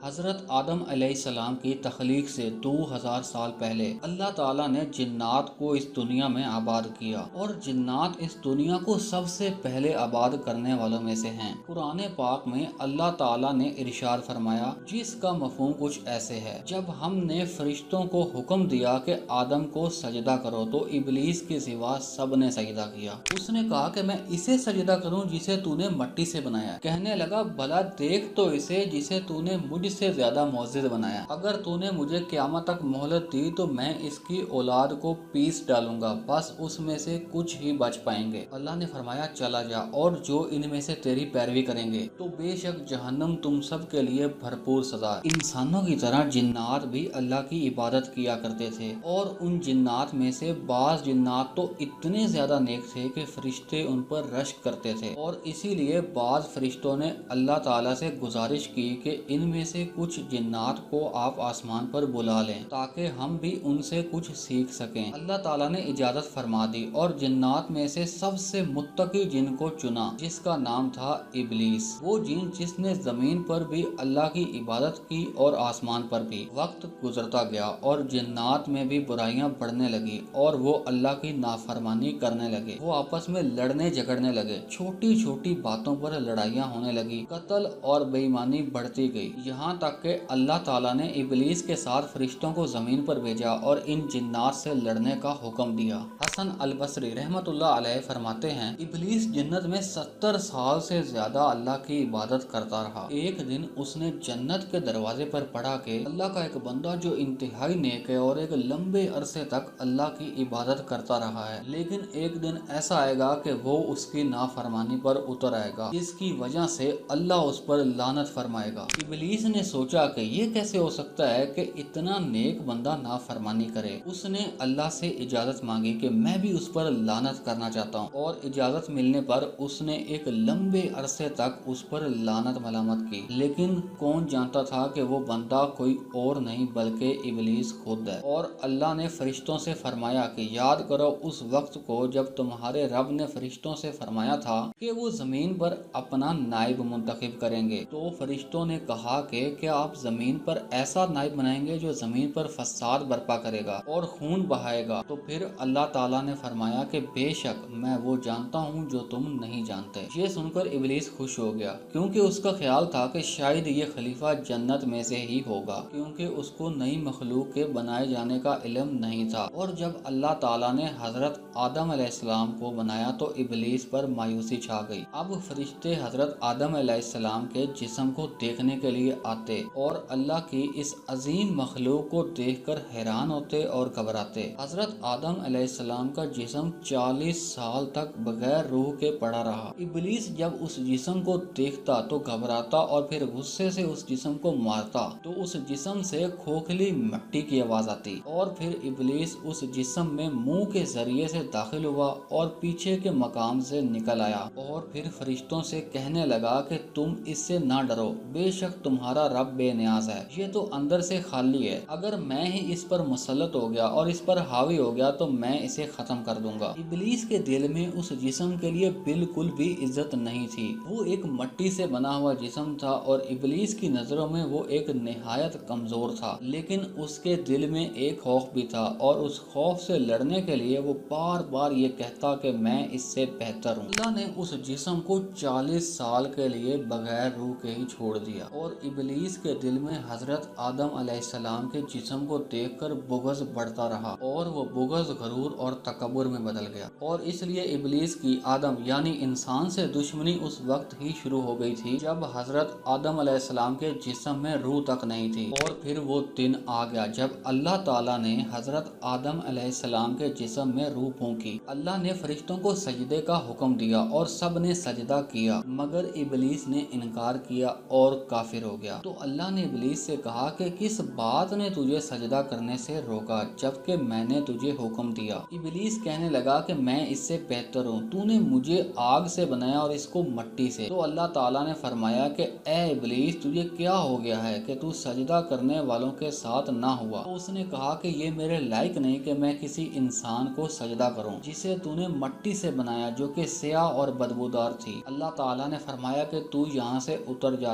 حضرت آدم علیہ السلام کی تخلیق سے 2000 سال پہلے اللہ تعالیٰ نے جنات کو اس دنیا میں آباد کیا، اور جنات اس دنیا کو سب سے پہلے آباد کرنے والوں میں سے ہیں۔ قرآن پاک میں اللہ تعالیٰ نے ارشاد فرمایا، جس کا مفہوم کچھ ایسے ہے: جب ہم نے فرشتوں کو حکم دیا کہ آدم کو سجدہ کرو تو ابلیس کے سوا سب نے سجدہ کیا۔ اس نے کہا کہ میں اسے سجدہ کروں جسے تو نے مٹی سے بنایا۔ کہنے لگا، بھلا دیکھ تو اسے جسے تو نے مجھ سے زیادہ معزز بنایا۔ اگر تو نے مجھے قیامت تک مہلت دی تو میں اس کی اولاد کو پیس ڈالوں گا، بس اس میں سے کچھ ہی بچ پائیں گے۔ اللہ نے فرمایا، چلا جا، اور جو ان میں سے تیری پیروی کریں گے تو بے شک جہنم تم سب کے لیے بھرپور سزا ہے۔ انسانوں کی طرح جنات بھی اللہ کی عبادت کیا کرتے تھے، اور ان جنات میں سے بعض جنات تو اتنے زیادہ نیک تھے کہ فرشتے ان پر رشک کرتے تھے، اور اسی لیے بعض فرشتوں نے اللہ تعالیٰ سے گزارش کی کہ ان میں سے کچھ جنات کو آپ آسمان پر بلا لیں تاکہ ہم بھی ان سے کچھ سیکھ سکیں۔ اللہ تعالیٰ نے اجازت فرما دی، اور جنات میں سے سب سے متقی جن کو چنا، جس کا نام تھا ابلیس۔ وہ جن جس نے زمین پر بھی اللہ کی عبادت کی اور آسمان پر بھی۔ وقت گزرتا گیا اور جنات میں بھی برائیاں بڑھنے لگی، اور وہ اللہ کی نافرمانی کرنے لگے۔ وہ آپس میں لڑنے جھگڑنے لگے، چھوٹی چھوٹی باتوں پر لڑائیاں ہونے لگی، قتل اور بے ایمانی بڑھتی گئی، یہاں تک کہ اللہ تعالیٰ نے ابلیس کے ساتھ فرشتوں کو زمین پر بھیجا اور ان جنات سے لڑنے کا حکم دیا۔ حسن البصری رحمت اللہ علیہ فرماتے ہیں، ابلیس جنت میں 70 سال سے زیادہ اللہ کی عبادت کرتا رہا۔ ایک دن اس نے جنت کے دروازے پر پڑھا کہ اللہ کا ایک بندہ جو انتہائی نیک ہے اور ایک لمبے عرصے تک اللہ کی عبادت کرتا رہا ہے، لیکن ایک دن ایسا آئے گا کہ وہ اس کی نافرمانی پر اتر آئے گا، جس کی وجہ سے اللہ اس پر لعنت فرمائے گا۔ ابلیس نے سوچا کہ یہ کیسے ہو سکتا ہے کہ اتنا نیک بندہ نافرمانی کرے۔ اس نے اللہ سے اجازت مانگی کہ میں بھی اس پر لعنت کرنا چاہتا ہوں، اور اجازت ملنے پر اس نے ایک لمبے عرصے تک اس پر لعنت ملامت کی، لیکن کون جانتا تھا کہ وہ بندہ کوئی اور نہیں بلکہ ابلیس خود ہے۔ اور اللہ نے فرشتوں سے فرمایا کہ یاد کرو اس وقت کو جب تمہارے رب نے فرشتوں سے فرمایا تھا کہ وہ زمین پر اپنا نائب منتخب کریں گے، تو فرشتوں نے کہا کہ کیا آپ زمین پر ایسا نائب بنائیں گے جو زمین پر فساد برپا کرے گا اور خون بہائے گا؟ تو پھر اللہ تعالیٰ نے فرمایا کہ بے شک میں وہ جانتا ہوں جو تم نہیں جانتے۔ یہ سن کر ابلیس خوش ہو گیا، کیونکہ اس کا خیال تھا کہ شاید یہ خلیفہ جنت میں سے ہی ہوگا، کیونکہ اس کو نئی مخلوق کے بنائے جانے کا علم نہیں تھا۔ اور جب اللہ تعالیٰ نے حضرت آدم علیہ السلام کو بنایا تو ابلیس پر مایوسی چھا گئی۔ اب فرشتے حضرت آدم علیہ السلام کے جسم کو دیکھنے کے لیے آتے اور اللہ کی اس عظیم مخلوق کو دیکھ کر حیران ہوتے اور گھبراتے۔ حضرت آدم علیہ السلام کا جسم 40 سال تک بغیر روح کے پڑا رہا۔ ابلیس جب اس جسم کو دیکھتا تو گھبراتا اور پھر غصے سے اس جسم کو مارتا تو اس جسم سے کھوکھلی مٹی کی آواز آتی، اور پھر ابلیس اس جسم میں منہ کے ذریعے سے داخل ہوا اور پیچھے کے مقام سے نکل آیا، اور پھر فرشتوں سے کہنے لگا کہ تم اس سے نہ ڈرو، بے شک تمہارا رب بے نیاز ہے، یہ تو اندر سے خالی ہے، اگر میں ہی اس پر مسلط ہو گیا اور اس پر حاوی ہو گیا تو میں اسے ختم کر دوں گا۔ ابلیس کے دل میں اس جسم کے لیے بالکل بھی عزت نہیں تھی، وہ ایک مٹی سے بنا ہوا جسم تھا اور ابلیس کی نظروں میں وہ ایک نہایت کمزور تھا، لیکن اس کے دل میں ایک خوف بھی تھا، اور اس خوف سے لڑنے کے لیے وہ بار بار یہ کہتا کہ میں اس سے بہتر ہوں۔ اللہ نے اس جسم کو 40 سال کے لیے بغیر روح کے ہی چھوڑ دیا، اور ابلیس کے دل میں حضرت آدم علیہ السلام کے جسم کو دیکھ کر بغض بڑھتا رہا، اور وہ بغض غرور اور تکبر میں بدل گیا، اور اس لیے ابلیس کی آدم یعنی انسان سے دشمنی اس وقت ہی شروع ہو گئی تھی جب حضرت آدم علیہ السلام کے جسم میں روح تک نہیں تھی۔ اور پھر وہ دن آ گیا جب اللہ تعالیٰ نے حضرت آدم علیہ السلام کے جسم میں روح پھونکی۔ اللہ نے فرشتوں کو سجدے کا حکم دیا اور سب نے سجدہ کیا، مگر ابلیس نے انکار کیا اور کافر ہو گیا۔ تو اللہ نے ابلیس سے کہا کہ کس بات نے تجھے سجدہ کرنے سے روکا جبکہ میں نے تجھے حکم دیا؟ ابلیس کہنے لگا کہ میں اس سے بہتر ہوں، تو نے مجھے آگ سے بنایا اور اس کو مٹی سے۔ تو اللہ تعالیٰ نے فرمایا کہ اے ابلیس تجھے کیا ہو گیا ہے کہ تو سجدہ کرنے والوں کے ساتھ نہ ہوا؟ تو اس نے کہا کہ یہ میرے لائق نہیں کہ میں کسی انسان کو سجدہ کروں جسے تو نے مٹی سے بنایا جو کہ سیاہ اور بدبودار تھی۔ اللہ تعالیٰ نے فرمایا کہ تو یہاں سے اتر جا،